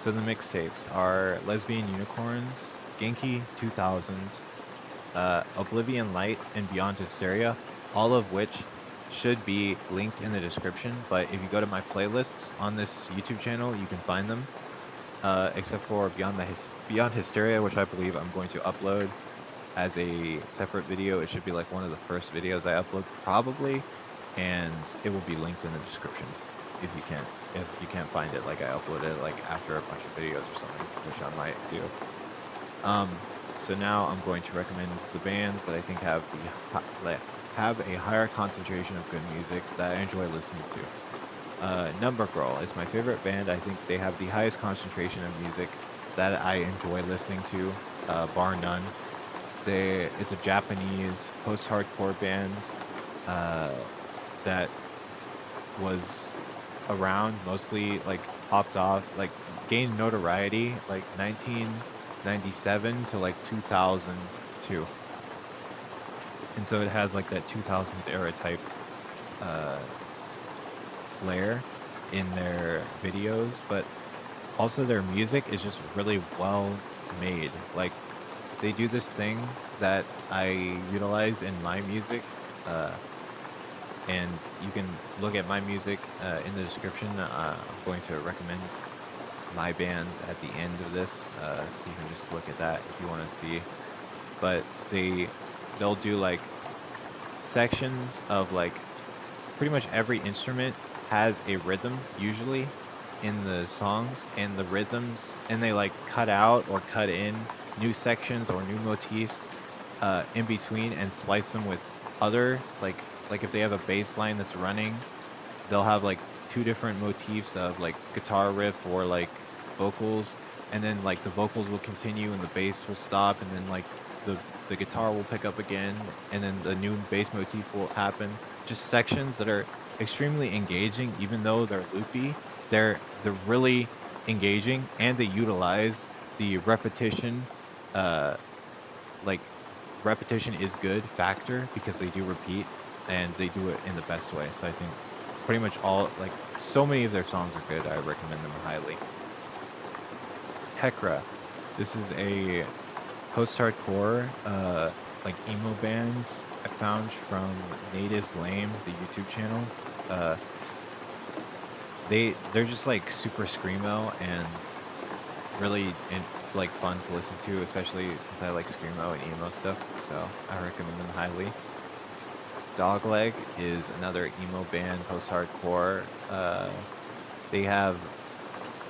So the mixtapes are Lesbian Unicorns, Genki 2000, Oblivion Light, and Beyond Hysteria, all of which should be linked in the description. But if you go to my playlists on this YouTube channel, you can find them. Except for Beyond Hysteria, which I believe I'm going to upload as a separate video. It should be like one of the first videos I upload, probably, and it will be linked in the description if you can't find it. Like I uploaded it like after a bunch of videos or something, which I might do. So now I'm going to recommend the bands that I think have a higher concentration of good music that I enjoy listening to. Number Girl is my favorite band. I think they have the highest concentration of music that I enjoy listening to, bar none. It's a Japanese post-hardcore band that was around, mostly like popped off, like gained notoriety like 1997 to like 2002. And so it has like that 2000s era type flair in their videos, but also their music is just really well made. Like they do this thing that I utilize in my music, and you can look at my music in the description. I'm going to recommend my bands at the end of this, so you can just look at that if you want to see. But they'll do like sections of like pretty much every instrument has a rhythm usually in the songs, and the rhythms, and they like cut out or cut in new sections or new motifs in between and splice them with other like if they have a bass line that's running, they'll have like two different motifs of like guitar riff or like vocals, and then like the vocals will continue and the bass will stop, and then like the guitar will pick up again, and then the new bass motif will happen. Just sections that are extremely engaging, even though they're loopy. They're really engaging, and they utilize the repetition, like repetition is good factor, because they do repeat and they do it in the best way. So I think pretty much like so many of their songs are good. I recommend them highly. Heccra. This is a post-hardcore like emo bands I found from Nate is Lame, the YouTube channel. They're just like super screamo and really like fun to listen to, especially since I like screamo and emo stuff. So I recommend them highly. Dogleg is another emo band, post-hardcore. They have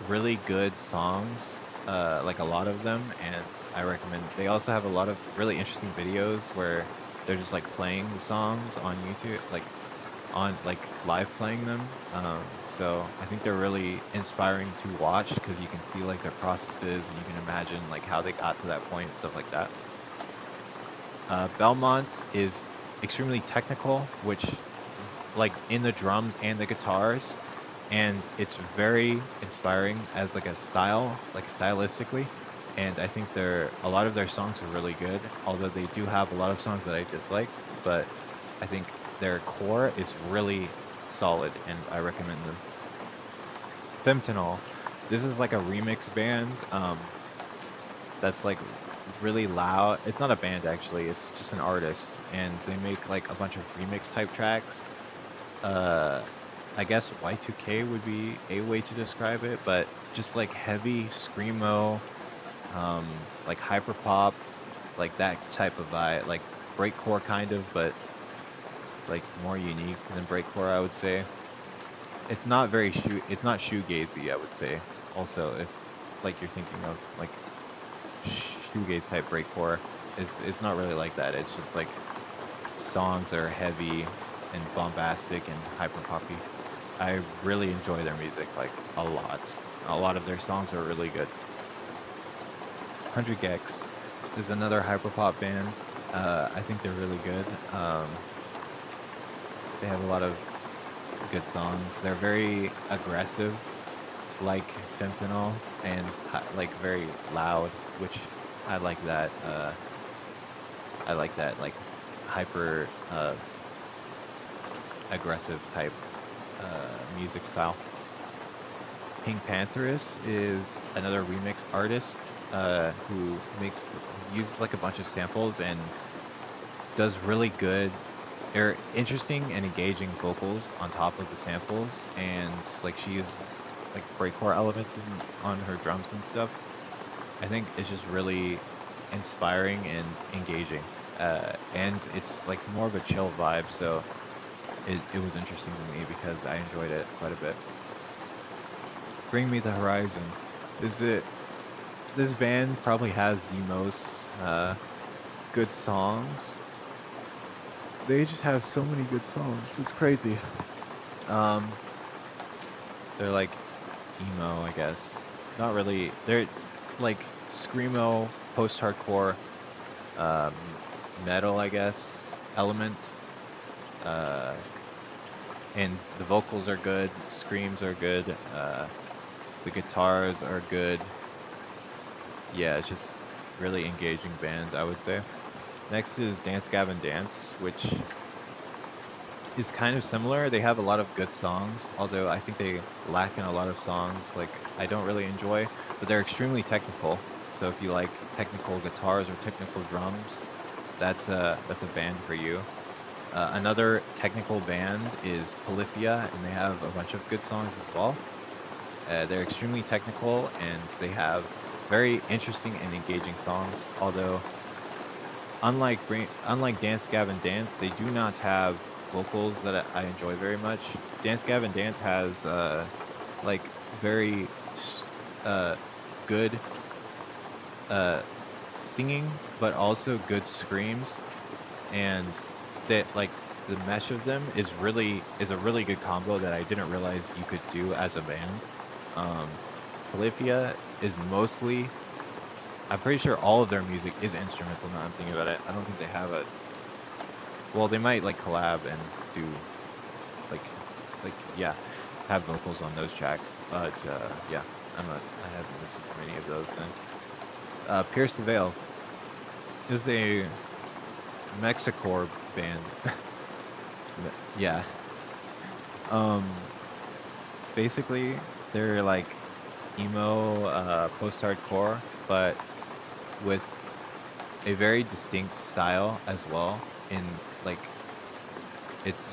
really good songs, like a lot of them, and I recommend. They also have a lot of really interesting videos where they're just like playing the songs on YouTube, like live playing them. So I think they're really inspiring to watch, because you can see like their processes, and you can imagine like how they got to that point and stuff like that. Belmont is extremely technical, which like in the drums and the guitars, and it's very inspiring as like a style, like stylistically. And I think a lot of their songs are really good, although they do have a lot of songs that I dislike, but I think their core is really solid, and I recommend them. Femtanyl. This is like a remix band that's like really loud. It's not a band actually, it's just an artist, and they make like a bunch of remix type tracks. I guess Y2K would be a way to describe it, but just like heavy screamo, like hyperpop, like that type of vibe, like breakcore kind of, but like more unique than breakcore, I would say. It's not it's not shoegazy, I would say. Also, if like you're thinking of like shoegaze type breakcore, it's not really like that. It's just like songs that are heavy and bombastic and hyper poppy. I really enjoy their music like a lot. A lot of their songs are really good. Gecs is another hyperpop band. I think they're really good. They have a lot of good songs. They're very aggressive, like Femtanyl, and like very loud, which I like that. I like that like hyper aggressive type music style. Pantheress is another remix artist who uses like a bunch of samples and does really good or interesting and engaging vocals on top of the samples, and like she uses like breakcore elements on her drums and stuff. I think it's just really inspiring and engaging, and it's like more of a chill vibe, so it was interesting to me because I enjoyed it quite a bit. Bring Me the Horizon. This band probably has the most good songs. They just have so many good songs. It's crazy. Um, they're like emo, I guess. Not really. They're like screamo, post-hardcore, um, metal, I guess, elements. Uh, and the vocals are good. The screams are good. The guitars are good. Yeah, it's just really engaging band, I would say. Next is Dance Gavin Dance, which is kind of similar. They have a lot of good songs, although I think they lack in a lot of songs like I don't really enjoy, but they're extremely technical. So if you like technical guitars or technical drums, that's a band for you. Another technical band is Polyphia, and they have a bunch of good songs as well. They're extremely technical, and they have very interesting and engaging songs. Although, unlike Dance Gavin Dance, they do not have vocals that I enjoy very much. Dance Gavin Dance has like very uh, good singing, but also good screams, and that like the mesh of them is a really good combo that I didn't realize you could do as a band. Um, Polyphia is mostly, I'm pretty sure all of their music is instrumental. Now I'm thinking about it, I don't think they have a. Well, they might like collab and do like yeah, have vocals on those tracks. But yeah, I haven't listened to many of those. Then Pierce the Veil is a Mexicore band. Yeah. Um, basically, they're like emo, post-hardcore, but with a very distinct style as well. In like, it's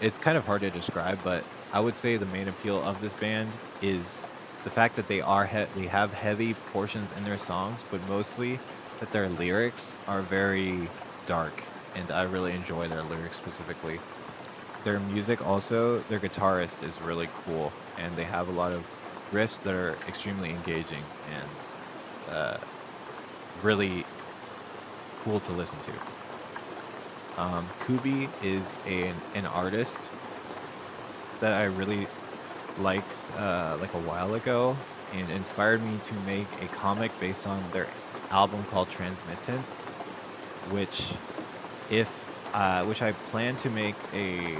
it's kind of hard to describe, but I would say the main appeal of this band is the fact that they have heavy portions in their songs, but mostly that their lyrics are very dark, and I really enjoy their lyrics specifically. Their music also, their guitarist is really cool, and they have a lot of riffs that are extremely engaging and really cool to listen to. Kubbi is an artist that I really liked like a while ago, and inspired me to make a comic based on their album called Transmittance, which if which I plan to make a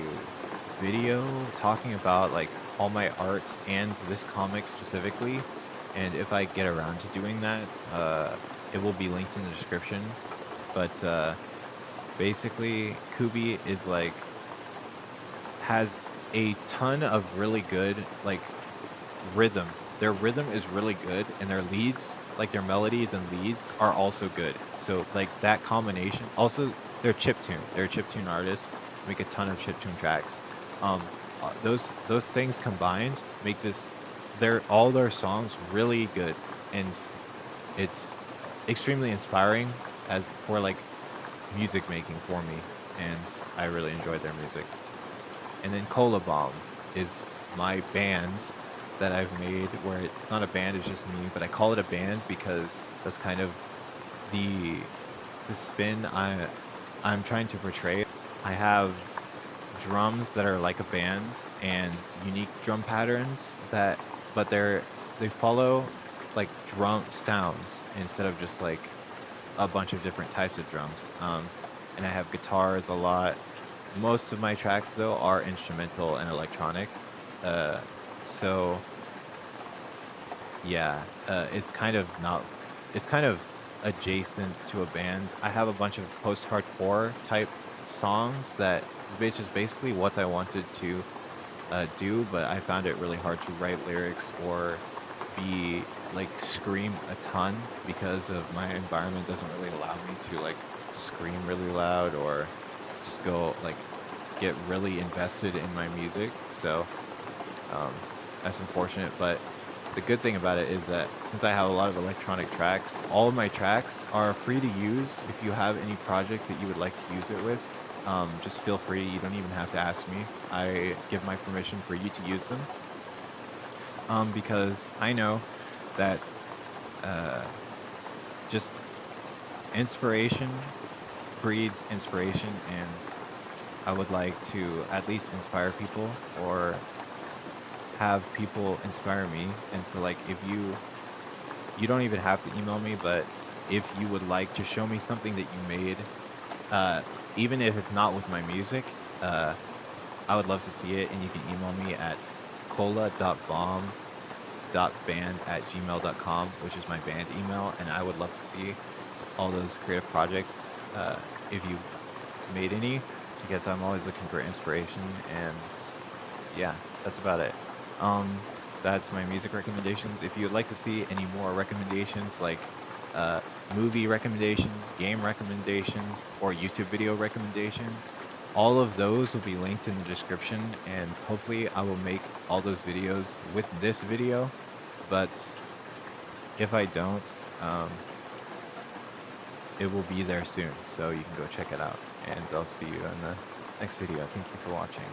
video talking about like all my art and this comic specifically, and if I get around to doing that, it will be linked in the description. But basically, Kubbi is like has a ton of really good like rhythm. Their rhythm is really good, and their leads, like their melodies and leads, are also good. So like that combination. Also, they're chiptune. They're a chiptune artist. Make a ton of chiptune tracks. Um, those things combined make all their songs really good, and it's extremely inspiring as for like music making for me, and I really enjoyed their music. And then Cola Bomb is my band that I've made, where it's not a band, it's just me, but I call it a band because that's kind of the spin I'm trying to portray. I have drums that are like a band and unique drum patterns but they follow like drum sounds instead of just like a bunch of different types of drums. And I have guitars a lot. Most of my tracks though are instrumental and electronic. So yeah, it's kind of not. It's kind of adjacent to a band. I have a bunch of post-hardcore type songs that which is basically what I wanted to do, but I found it really hard to write lyrics or be like scream a ton because of my environment doesn't really allow me to like scream really loud or just go like get really invested in my music. So um, that's unfortunate, but the good thing about it is that since I have a lot of electronic tracks, all of my tracks are free to use. If you have any projects that you would like to use it with, just feel free. You don't even have to ask me. I give my permission for you to use them, because I know that uh, just inspiration breeds inspiration, and I would like to at least inspire people or have people inspire me. And so like if you don't even have to email me, but if you would like to show me something that you made, uh, even if it's not with my music, uh, I would love to see it, and you can email me at cola.bomb.band@gmail.com, which is my band email, and I would love to see all those creative projects, if you made any, because I'm always looking for inspiration, and yeah, that's about it. Um, that's my music recommendations. If you would like to see any more recommendations, like uh, movie recommendations, game recommendations, or YouTube video recommendations, all of those will be linked in the description, and hopefully I will make all those videos with this video. But if I don't, it will be there soon, so you can go check it out. And I'll see you in the next video. Thank you for watching.